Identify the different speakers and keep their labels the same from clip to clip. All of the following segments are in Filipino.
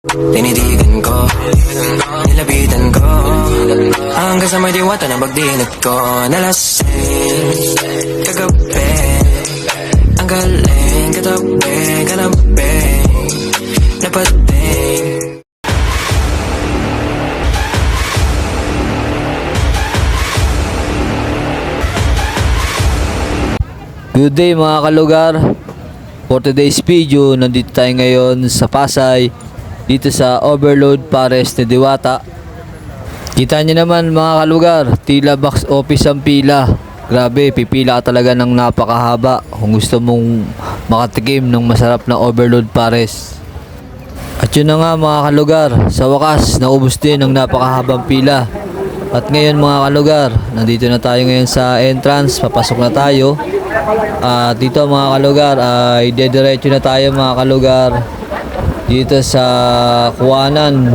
Speaker 1: Tinitigan ko, nilapitan ko, hanggang sa may diwata na pagdilat ko. Nalasing, kagabi, ang galing, katabi, kanabi, napating.
Speaker 2: Good day mga kalugar. For today's video, nandito tayo ngayon sa Pasay, dito sa Overload Pares ni Diwata. Kita nyo naman mga kalugar, tila box office ang pila. Grabe, pipila ka talaga ng napakahaba kung gusto mong makatikim ng masarap na Overload Pares. At yun na nga mga kalugar, sa wakas naubos din ng napakahabang pila. At ngayon mga kalugar, nandito na tayo ngayon sa entrance, papasok na tayo. At dito mga kalugar ay dediretso na tayo mga kalugar dito sa kuwanan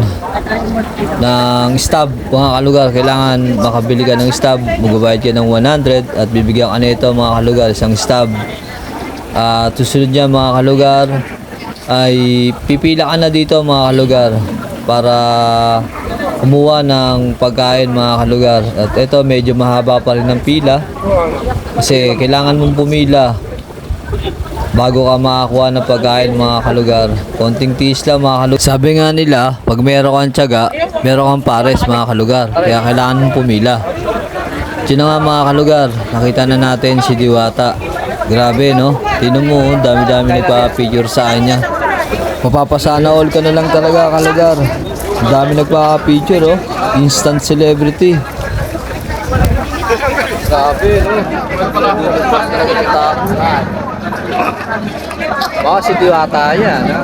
Speaker 2: ng stub. Mga kalugar, kailangan makabili ka ng stub, magbabayad ka ng 100 at bibigyan ka nito mga kalugar isang stub. At susunod niya mga kalugar ay pipila ka na dito mga kalugar para kumuha ng pagkain mga kalugar. At ito medyo mahaba pa rin ang pila kasi kailangan mong pumila bago ka makakuha ng pagkain mga kalugar. Konting tiis lang mga kalugar. Sabi nga nila, pag meron kang tiyaga, meron kang pares mga kalugar. Kaya kailangan mong pumila. Yun na nga mga kalugar, nakita na natin si Diwata. Grabe no, tinan mo, dami-dami nagpa-picture sa kanya. Mapapasana all ka na lang talaga kalugar. Ang dami nagpa-picture oh, instant celebrity. Grabe no. Baka si Diwata yan ha.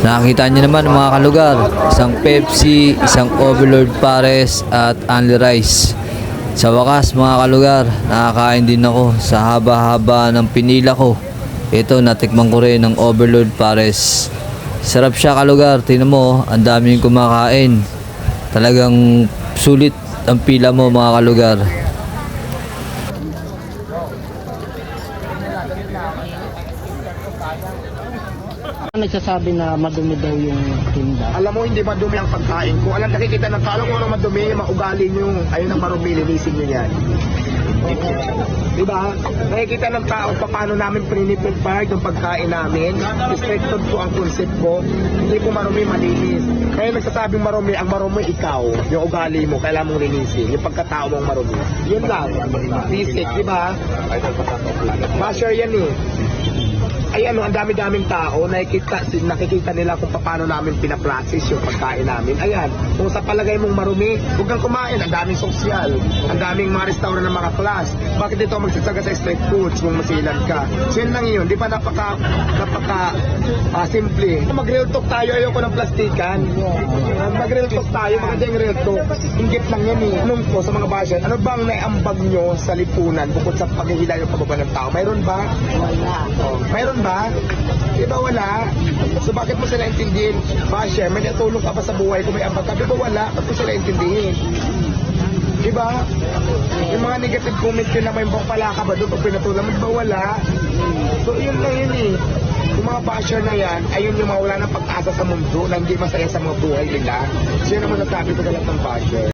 Speaker 2: Nakita niyo naman mga kalugar, isang Pepsi, isang Overload Pares at only rice. Sa wakas mga kalugar, nakakain din ako sa haba-haba ng pinila ko. Ito, natikman ko rin ng Overload Pares. Sarap siya kalugar, tingnan mo, ang daming kumakain. Talagang sulit ang pila mo mga kalugar.
Speaker 3: Nagsasabi na madumi daw yung tinda.
Speaker 4: Alam mo, hindi madumi ang pagkain ko. Alam, nakikita ng tao kung anong madumi, maugali nyo. Ayun ang marumi, linisin nyo yan. Diba? Nakikita ng tao paano namin prepare yung pagkain namin. Restricted po ang concept ko. Hindi po marumi, malinis. Kaya nagsasabing marumi, ang marumi ikaw. Yung ugali mo, kailangan mong linisin. Yung pagkatao mong marumi. Yun lang. Basic, diba? Basher yan eh. Ay ano, ang dami-daming tao, nakikita nila kung paano namin pinapractice yung pagkain namin. Ayan, kung sa palagay mong marumi, huwag kang kumain, ang daming sosyal, ang daming mga restaurant ng mga class. Bakit ito magsasaga sa street foods kung masilan ka? So yun lang yun, di ba napaka simple. Mag-real talk tayo, ayoko ng plastikan. Mag-real talk tayo, maganda yung real talk. Inggit lang yan eh. Anong po sa mga basher, ano bang naiambag nyo sa lipunan bukod sa paghihila yung pababa ng tao? Mayroon ba? Wala. Mayroon ba? Di ba wala? So bakit mo sila intindihin? Basher, may natulong ka pa sa buhay kung may ambag ka? Di ba wala? Bakit mo sila intindihin? Di ba? Yung mga negative comment yun na may pala ka ba doon pag pinatulong mo? Di ba wala? So yun lang yun eh. Yung mga basher na yan, ayun yung mga wala ng pag-asa sa mundo na hindi masaya sa mga buhay nila. So yun ang masasabi ko na lang ng basher.